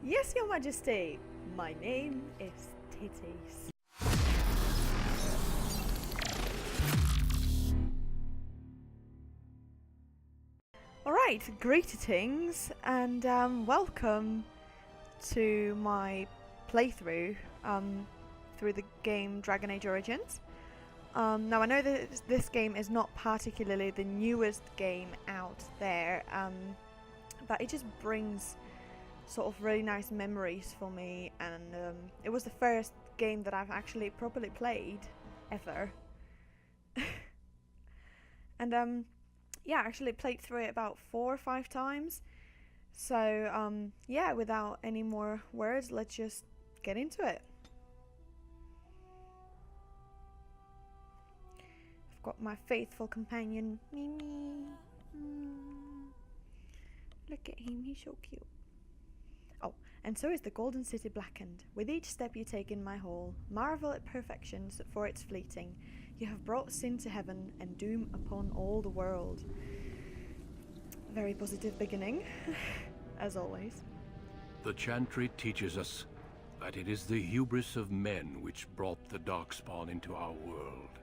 Yes, Your Majesty. My name is Titties. Alright, greetings and welcome to my playthrough through the game Dragon Age Origins. Now I know that this game is not particularly the newest game out there, but it just brings sort of really nice memories for me, and it was the first game that I've actually properly played ever. And yeah, I actually played through it about 4 or 5 times. So yeah, without any more words, let's just get into it. I've got my faithful companion, Mimi. Look at him, he's so cute. Oh, and so is the golden city blackened. With each step you take in my hall, marvel at perfections for its fleeting. You have brought sin to heaven and doom upon all the world. Very positive beginning, as always. The chantry teaches us that it is the hubris of men which brought the Darkspawn into our world.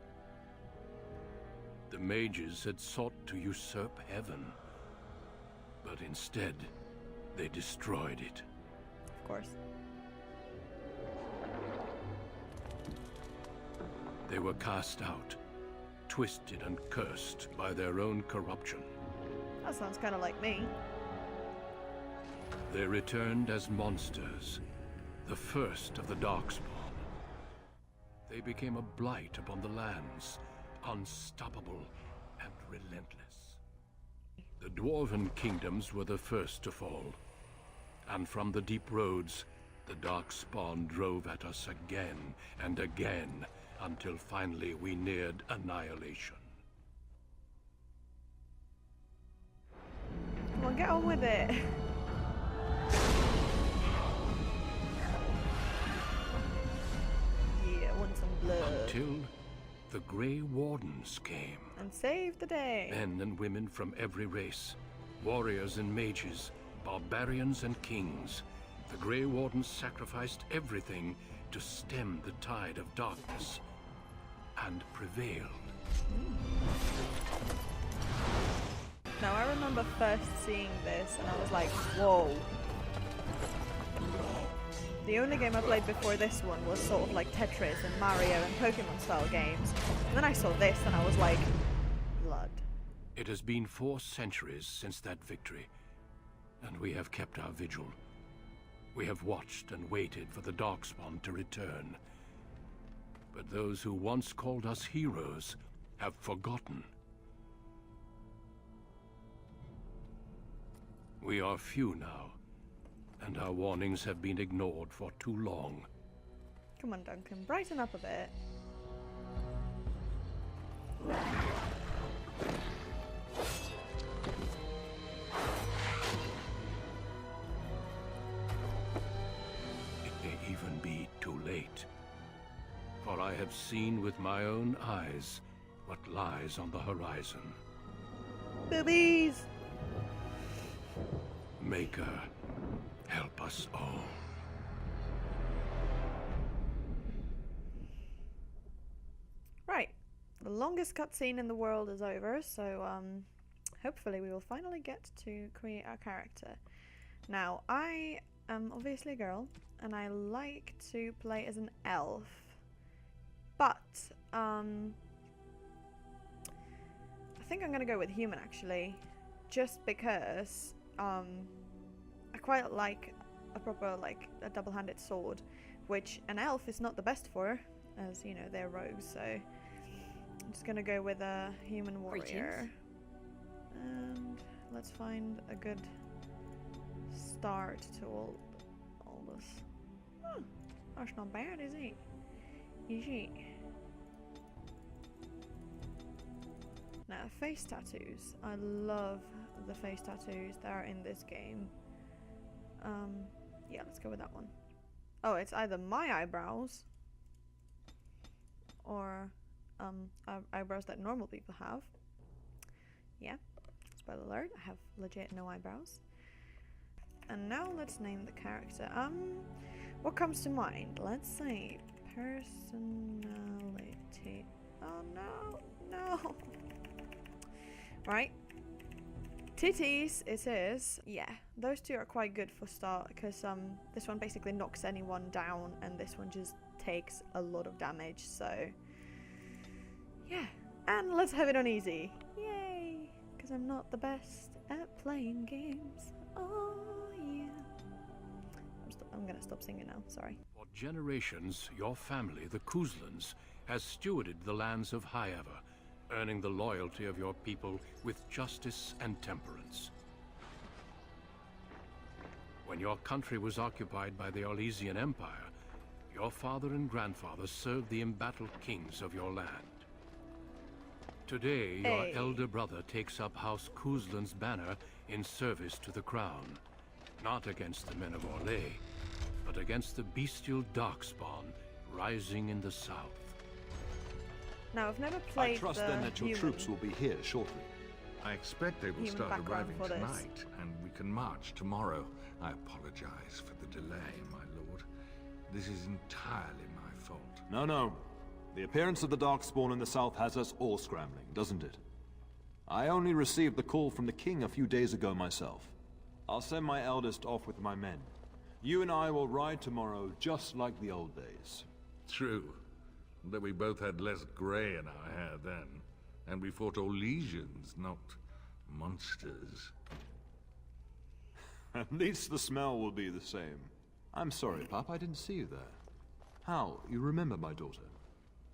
The mages had sought to usurp heaven, but instead, they destroyed it. Of course. They were cast out, twisted and cursed by their own corruption. That sounds kind of like me. They returned as monsters, the first of the Darkspawn. They became a blight upon the lands, unstoppable and relentless. The Dwarven kingdoms were the first to fall, and from the deep roads, the Darkspawn drove at us again and again, until finally we neared annihilation. Come on, get on with it. Yeah, I want some blood. Until the Grey Wardens came. And save the day. Men and women from every race, warriors and mages, barbarians and kings. The Grey Wardens sacrificed everything to stem the tide of darkness, and prevailed. Now I remember first seeing this and I was like, whoa. The only game I played before this one was sort of like Tetris and Mario and Pokemon style games. And then I saw this and I was like, blood. It has been 4 centuries since that victory, and we have kept our vigil. We have watched and waited for the Darkspawn to return. But those who once called us heroes have forgotten. We are few now, and our warnings have been ignored for too long. Come on, Duncan, brighten up a bit. It may even be too late. For I have seen with my own eyes what lies on the horizon. Boobies! Maker, help us all. Right, the longest cutscene in the world is over, so hopefully we will finally get to create our character. Now, I am obviously a girl, and I like to play as an elf, but I think I'm gonna go with human actually, just because I quite like a proper, like, a double-handed sword, which an elf is not the best for, as you know, they're rogues, so I'm just gonna go with a human warrior. Greetings. And let's find a good start to all this. Huh, that's not bad, is it? Is it? Now, face tattoos. I love the face tattoos that are in this game. Yeah, let's go with that one. Oh, it's either my eyebrows or eyebrows that normal people have. Yeah, spoiler alert, I have legit no eyebrows. And now let's name the character. What comes to mind? Let's say personality. Oh no, no. Right. Titties it is. Yeah, those two are quite good for start because this one basically knocks anyone down and this one just takes a lot of damage, so yeah. And let's have it on easy. Yay! Because I'm not the best at playing games. Oh yeah. I'm gonna stop singing now, sorry. For generations, your family, the Kuzlans, has stewarded the lands of Highever, earning the loyalty of your people with justice and temperance. When your country was occupied by the Orlesian Empire, your father and grandfather served the embattled kings of your land. Today, your elder brother takes up House Kuzlan's banner in service to the crown, not against the men of Orlais, but against the bestial darkspawn rising in the south. Now, I've never played I trust then that your troops will be here shortly. I expect they will start arriving for this. tonight, and we can march tomorrow. I apologize for the delay, my lord. This is entirely my fault. No. The appearance of the Darkspawn in the south has us all scrambling, doesn't it? I only received the call from the king a few days ago myself. I'll send my eldest off with my men. You and I will ride tomorrow just like the old days. True. But we both had less grey in our hair then. And we fought Orlesians, not monsters. At least the smell will be the same. I'm sorry, Pop, I didn't see you there. How? You remember my daughter?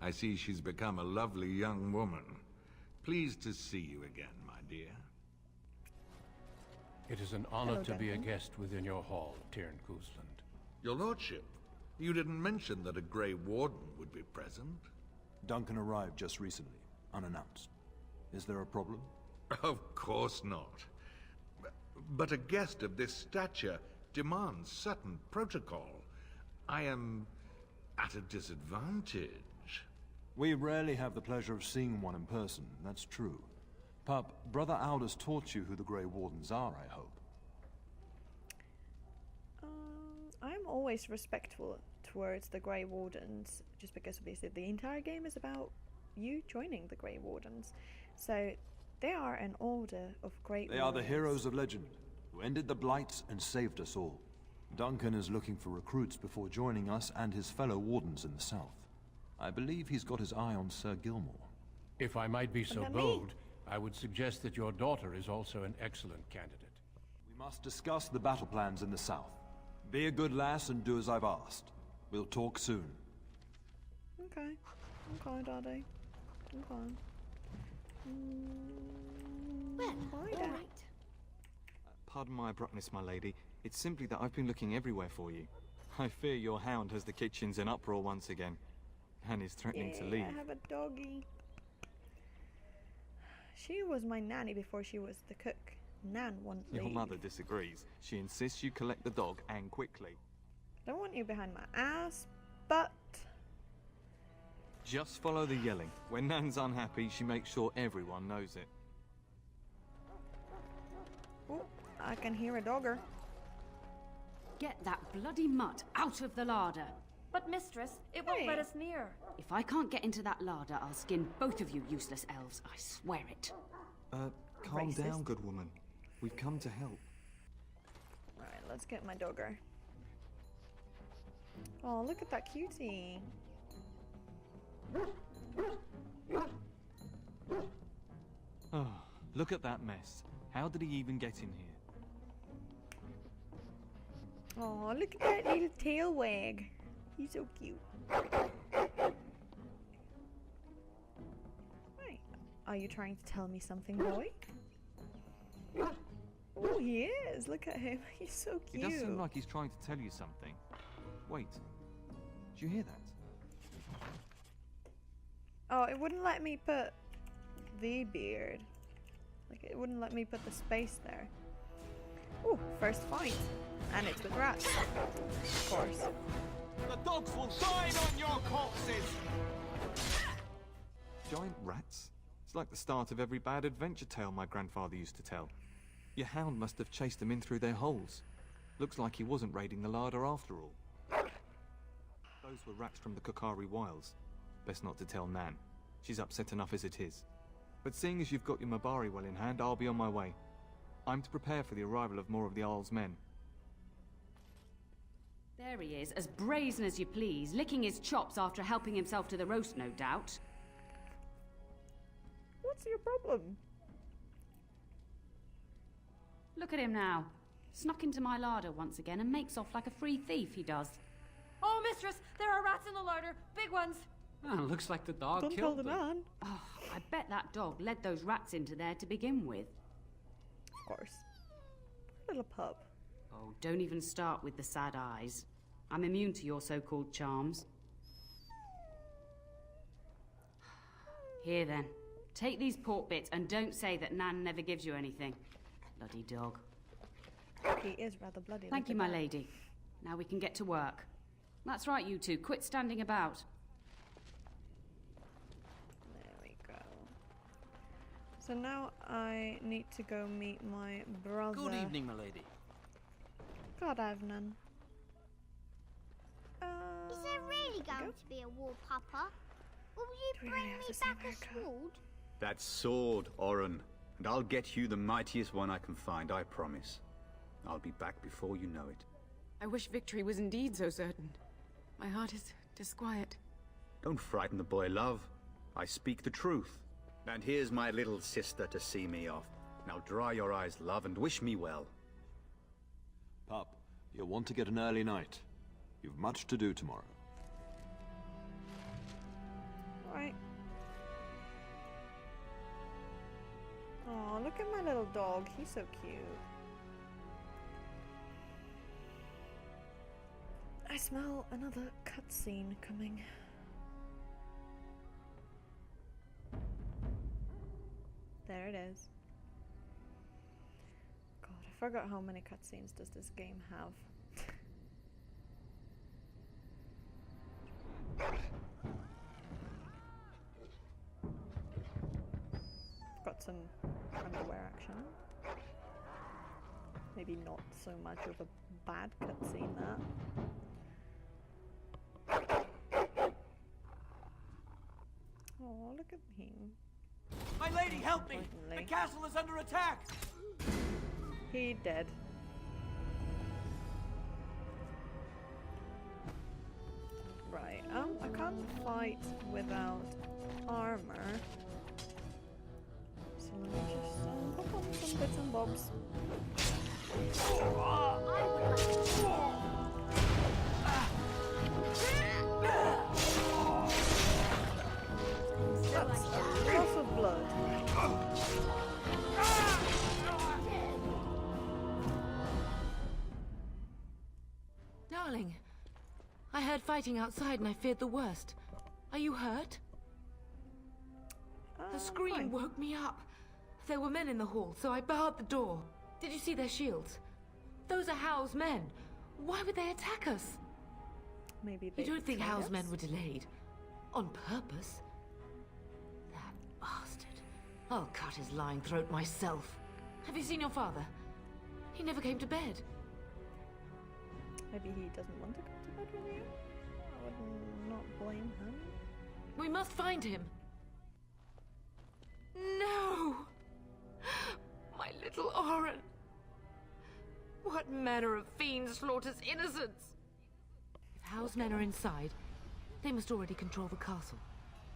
I see she's become a lovely young woman. Pleased to see you again, my dear. It is an honor to be a guest within your hall, Tyrn Kuzland. Your lordship, you didn't mention that a Grey Warden would be present. Duncan arrived just recently, unannounced. Is there a problem? Of course not. But a guest of this stature demands certain protocol. I am at a disadvantage. We rarely have the pleasure of seeing one in person, that's true. Pup, Brother Aldous taught you who the Grey Wardens are, I hope. I'm always respectful towards the Grey Wardens, just because obviously the entire game is about you joining the Grey Wardens. So, they are an order of great They are the heroes of legend, who ended the Blights and saved us all. Duncan is looking for recruits before joining us and his fellow Wardens in the south. I believe he's got his eye on Sir Gilmore. If I might be so bold, I would suggest that your daughter is also an excellent candidate. We must discuss the battle plans in the south. Be a good lass and do as I've asked. We'll talk soon. Okay. Okay, Daddy. Okay. Well, all right. Pardon my abruptness, my lady. It's simply that I've been looking everywhere for you. I fear your hound has the kitchens in uproar once again, and is threatening to leave. I have a doggy. She was my nanny before she was the cook. Nan won't leave. Your mother disagrees. She insists you collect the dog, and quickly. Don't want you behind my ass, but... Just follow the yelling. When Nan's unhappy, she makes sure everyone knows it. Oh, I can hear a dogger. Get that bloody mutt out of the larder. But mistress, it won't let us near. If I can't get into that larder, I'll skin both of you useless elves. I swear it. Calm Racist. down, good woman. We've come to help. Alright, let's get my dogger. Oh, look at that cutie. Oh, look at that mess. How did he even get in here? Oh, look at that little tail wag. He's so cute. Right. Are you trying to tell me something, boy? Oh, he is. Look at him. He's so It cute. does seem like he's trying to tell you something. Wait. Did you hear that? Oh, it wouldn't let me put the beard. Like, it wouldn't let me put the space there. Ooh, first fight. And it's with rats. Of course. The dogs will dine on your corpses! Giant rats? It's like the start of every bad adventure tale my grandfather used to tell. Your hound must have chased them in through their holes. Looks like he wasn't raiding the larder after all. Those were rats from the Kokari Wilds. Best not to tell Nan. She's upset enough as it is. But seeing as you've got your Mabari well in hand, I'll be on my way. I'm to prepare for the arrival of more of the Jarl's men. There he is, as brazen as you please, licking his chops after helping himself to the roast, no doubt. What's your problem? Look at him now. Snuck into my larder once again and makes off like a free thief, he does. Oh, mistress, there are rats in the larder. Big ones. Well, looks like the dog Don't tell killed the them. man. Oh, I bet that dog led those rats into there to begin with. Of course. Little pup. Oh, don't even start with the sad eyes. I'm immune to your so-called charms. Here then. Take these pork bits and don't say that Nan never gives you anything. Bloody dog. He is rather bloody. Thank you, my lady. Now we can get to work. That's right, you two. Quit standing about. There we go. So now I need to go meet my brother. Good evening, my lady. God, I've none. Is there really going to be a war, Papa? Will you bring me back a sword? That sword, Oren. And I'll get you the mightiest one I can find, I promise. I'll be back before you know it. I wish victory was indeed so certain. My heart is disquiet. Don't frighten the boy, love. I speak the truth. And here's my little sister to see me off. Now dry your eyes, love, and wish me well. Pup, you'll want to get an early night. You've much to do tomorrow. Right. Oh, look at my little dog. He's so cute. I smell another cutscene coming. There it is. God, I forgot how many cutscenes does this game have. Got some underwear action. Maybe not so much of a bad cutscene, that. Oh, look at him. My lady, help me! The castle is under attack! He dead. Right, I can't fight without armor. So let me just pop on some bits and bobs. That's a loss of blood. Darling, I heard fighting outside and I feared the worst. Are you hurt? The scream Fine. woke me up. There were men in the hall, so I barred the door. Did you see their shields? Those are Howe's men. Why would they attack us? Maybe they You don't think tried Howe's us? men were delayed? On purpose? That bastard. I'll cut his lying throat myself. Have you seen your father? He never came to bed. Maybe he doesn't want to go to bed with you? I would not blame him. We must find him. No! My little Oren. What manner of fiend slaughters innocents? If Howe's men are inside, they must already control the castle.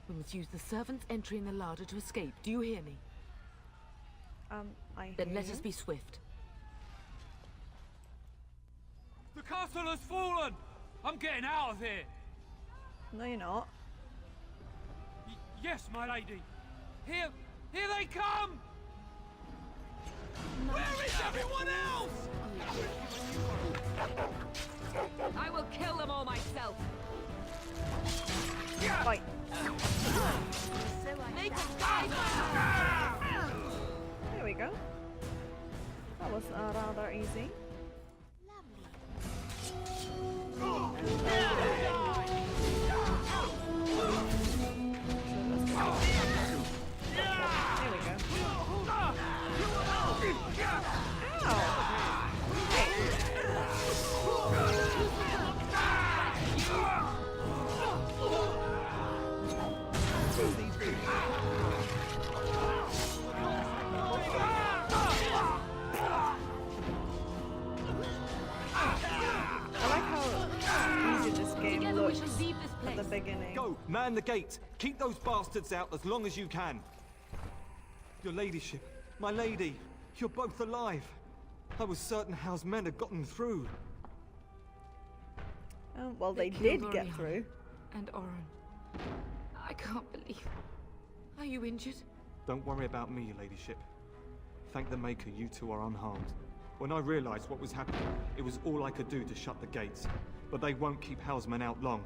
We must use the servants' entry in the larder to escape. Do you hear me? Then let us be swift. The castle has fallen! I'm getting out of here! No, you're not. Yes, my lady! Here they come! Where is everyone else? I will kill them all myself. Fight. Make them die! There we go. That was rather easy. There we go. Ow! Hey. at the beginning. Go, man the gate. Keep those bastards out as long as you can. Your ladyship, my lady, you're both alive. I was certain Howe's men had gotten through. Oh, well, they killed did get Oriana through. And Oren. I can't believe... Are you injured? Don't worry about me, your ladyship. Thank the Maker you two are unharmed. When I realized what was happening, it was all I could do to shut the gates. But they won't keep Howe's men out long.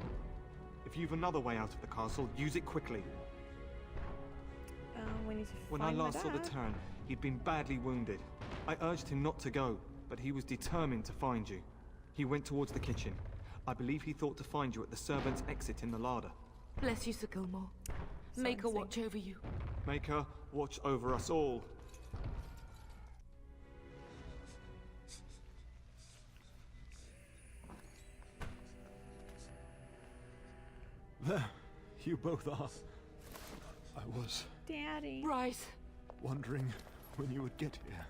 If you've another way out of the castle, use it quickly. We need to When find I my last saw the dad. Terran, he'd been badly wounded. I urged him not to go, but he was determined to find you. He went towards the kitchen. I believe he thought to find you at the servants' exit in the larder. Bless you, Sir Gilmore. Make her watch over you. Make her watch over us all. There, you both are. I was Daddy. Bryce. wondering when you would get here.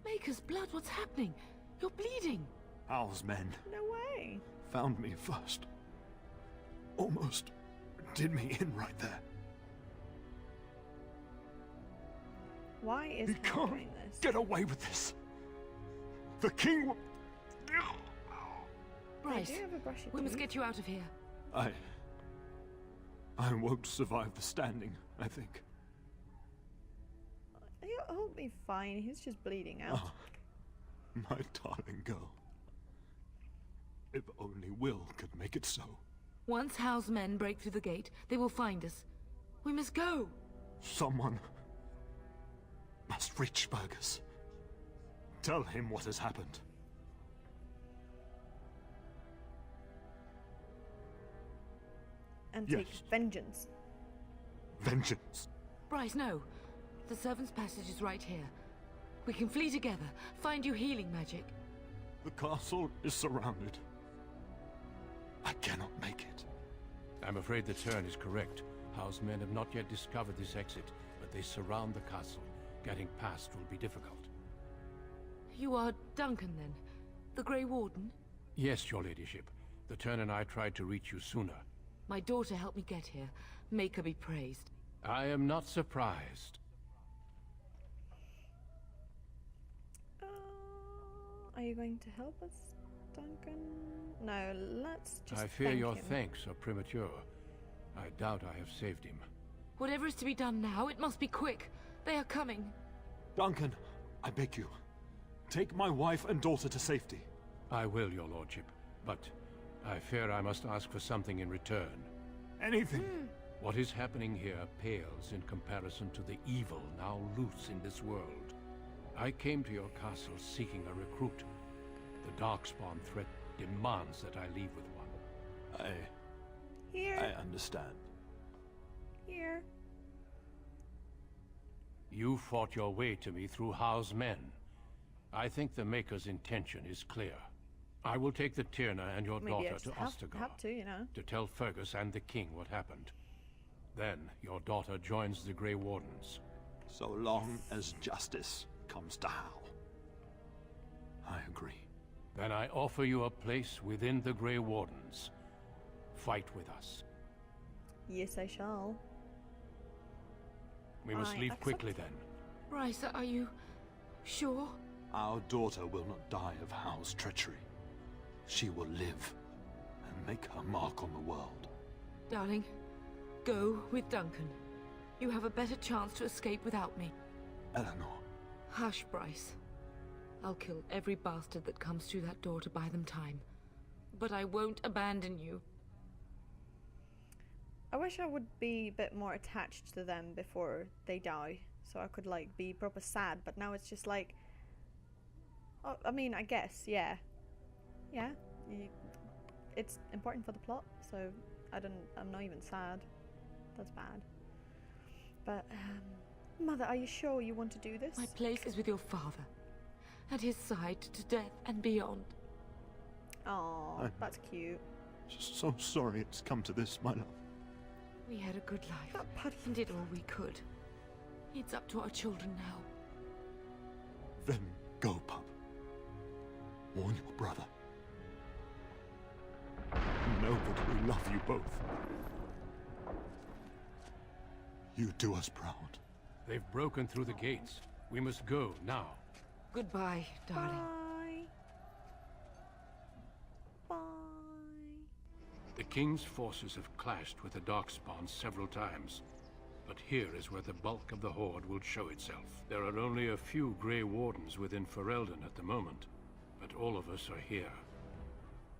Maker's blood, what's happening? You're bleeding. Howe's men No way. found me first. Almost did me in right there. Why is You he can't doing this? get away with this. The king will... Bryce, do have a brushy we must teeth. get you out of here. I won't survive the standing, I think. He'll be fine. He's just bleeding out. Oh, my darling girl. If only Will could make it so. Once Howe's men break through the gate, they will find us. We must go. Someone must reach Burgess. Tell him what has happened. And Yes. take vengeance. Vengeance. Bryce, no. The servant's passage is right here. We can flee together, find you healing magic. The castle is surrounded. I cannot make it. I'm afraid the Turn is correct. Howe's men have not yet discovered this exit, but they surround the castle. Getting past will be difficult. You are Duncan, then? The Grey Warden? Yes, your ladyship. The Turn and I tried to reach you sooner. My daughter helped me get here. Make her be praised. I am not surprised. Are you going to help us, Duncan? No, let's just I fear thank your him. thanks are premature. I doubt I have saved him. Whatever is to be done now, it must be quick. They are coming. Duncan, I beg you. Take my wife and daughter to safety. I will, your lordship, but I fear I must ask for something in return. Anything. What is happening here pales in comparison to the evil now loose in this world. I came to your castle seeking a recruit. The Darkspawn threat demands that I leave with one. Here. I understand. Here. You fought your way to me through Howe's men. I think the Maker's intention is clear. I will take the Tyrna and your Maybe I daughter just to have Ostagar to, you know. to tell Fergus and the king what happened. Then your daughter joins the Grey Wardens. So long as justice comes to Howe. I agree. Then I offer you a place within the Grey Wardens. Fight with us. Yes, I shall. We must I leave accept. quickly then. Bryce, are you sure? Our daughter will not die of Howe's treachery. She will live and make her mark on the world. Darling, go with Duncan. You have a better chance to escape without me. Eleanor. Hush, Bryce. I'll kill every bastard that comes through that door to buy them time. But I won't abandon you. I wish I would be a bit more attached to them before they die, so I could like be proper sad. But now it's just like, oh, I mean, I guess, yeah, it's important for the plot, so I'm not even sad. That's bad. But Mother, are you sure you want to do this? My place is with your father. At his side to death and beyond. Oh, that's cute. Just so sorry it's come to this, my love. We had a good life and did all we could. It's up to our children now. Then go, pup. Warn your brother. love you both. You do us proud. They've broken through the gates. We must go now. Goodbye, darling. Bye. Bye. The King's forces have clashed with the Darkspawn several times. But here is where the bulk of the Horde will show itself. There are only a few Grey Wardens within Ferelden at the moment, but all of us are here.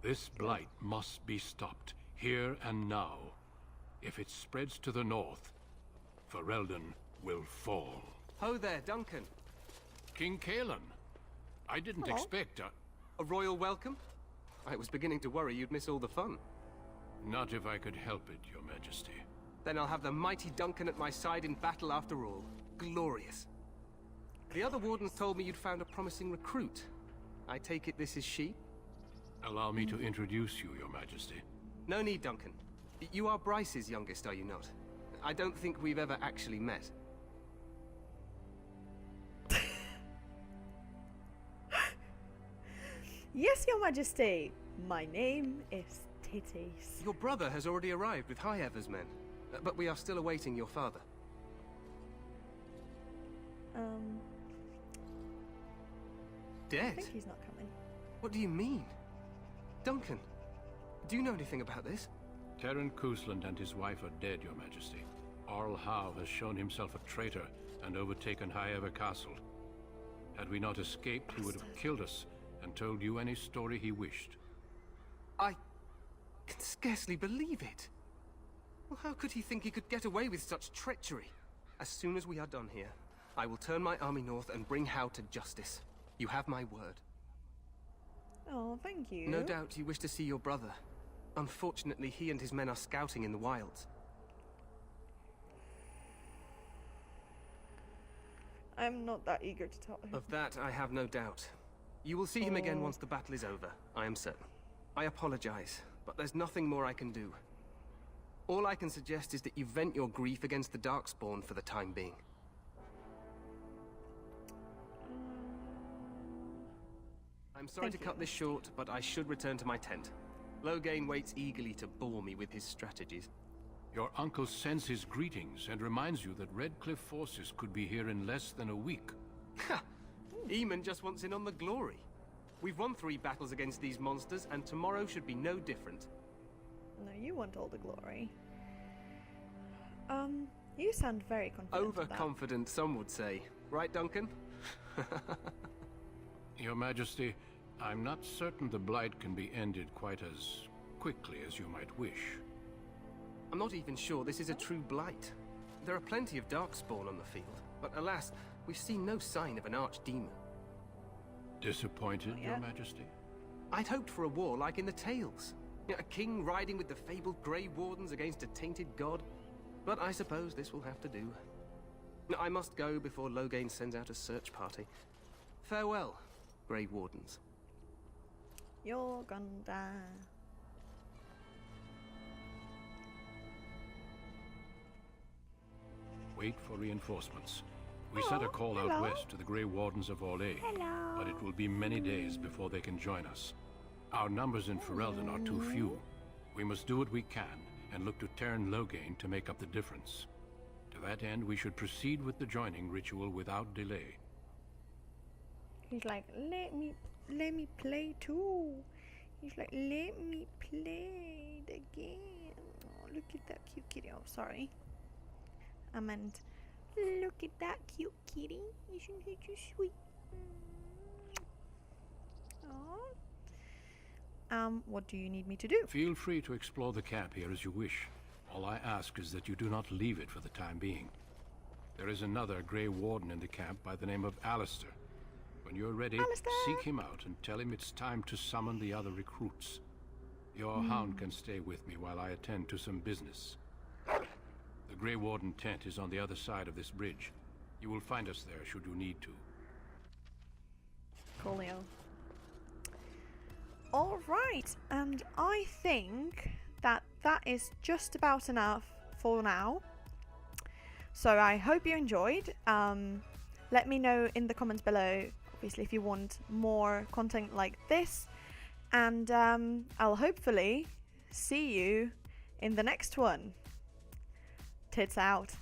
This blight must be stopped, here and now. If it spreads to the north, Ferelden will fall. Ho there, Duncan. King Kalen. I didn't expect a royal welcome? I was beginning to worry you'd miss all the fun. Not if I could help it, Your Majesty. Then I'll have the mighty Duncan at my side in battle after all. Glorious. The other wardens told me you'd found a promising recruit. I take it this is she? Allow me to introduce you, Your Majesty. No need, Duncan. You are Bryce's youngest, are you not? I don't think we've ever actually met. Yes, Your Majesty. My name is Titties. Your brother has already arrived with High Ever's men, but we are still awaiting your father. Dead? I think he's not coming. What do you mean? Duncan, do you know anything about this? Terran Cousland and his wife are dead, Your Majesty. Arl Howe has shown himself a traitor and overtaken High Ever Castle. Had we not escaped, he would have killed us and told you any story he wished. I can scarcely believe it. Well, how could he think he could get away with such treachery? As soon as we are done here, I will turn my army north and bring Howe to justice. You have my word. Oh, thank you. No doubt you wish to see your brother. Unfortunately, he and his men are scouting in the wilds. I'm not that eager to tell him. Of that, I have no doubt. You will see him again once the battle is over, I am certain. I apologize, but there's nothing more I can do. All I can suggest is that you vent your grief against the Darkspawn for the time being. I'm sorry to cut this short, but I should return to my tent. Loghain waits eagerly to bore me with his strategies. Your uncle sends his greetings and reminds you that Redcliffe forces could be here in less than a week. Ha! Eamon just wants in on the glory. We've won 3 battles against these monsters, and tomorrow should be no different. No, you want all the glory. You sound very confident. Overconfident, some would say. Right, Duncan? Your Majesty, I'm not certain the Blight can be ended quite as quickly as you might wish. I'm not even sure this is a true blight. There are plenty of Darkspawn on the field, but alas, we've seen no sign of an archdemon. Disappointed, Your Majesty? I'd hoped for a war like in the tales. A king riding with the fabled Grey Wardens against a tainted god. But I suppose this will have to do. I must go before Loghain sends out a search party. Farewell, Grey Wardens. You're gonna die. Wait for reinforcements. We sent a call out west to the Grey Wardens of Orlais, but it will be many days before they can join us. Our numbers in Ferelden are too few. We must do what we can and look to Terran Loghain to make up the difference. To that end, we should proceed with the joining ritual without delay. He's like, let me play too. He's like, let me play the game. Oh, look at that cute kitty. Oh, sorry. I meant, look at that cute kitty. Isn't he too sweet? Oh. What do you need me to do? Feel free to explore the camp here as you wish. All I ask is that you do not leave it for the time being. There is another Grey Warden in the camp by the name of Alistair. When you're ready, seek him out and tell him it's time to summon the other recruits. Your hound can stay with me while I attend to some business. The Grey Warden tent is on the other side of this bridge. You will find us there should you need to. Coolio. Alright, and I think that is just about enough for now. So I hope you enjoyed. Let me know in the comments below, obviously, if you want more content like this. And I'll hopefully see you in the next one. Tits out.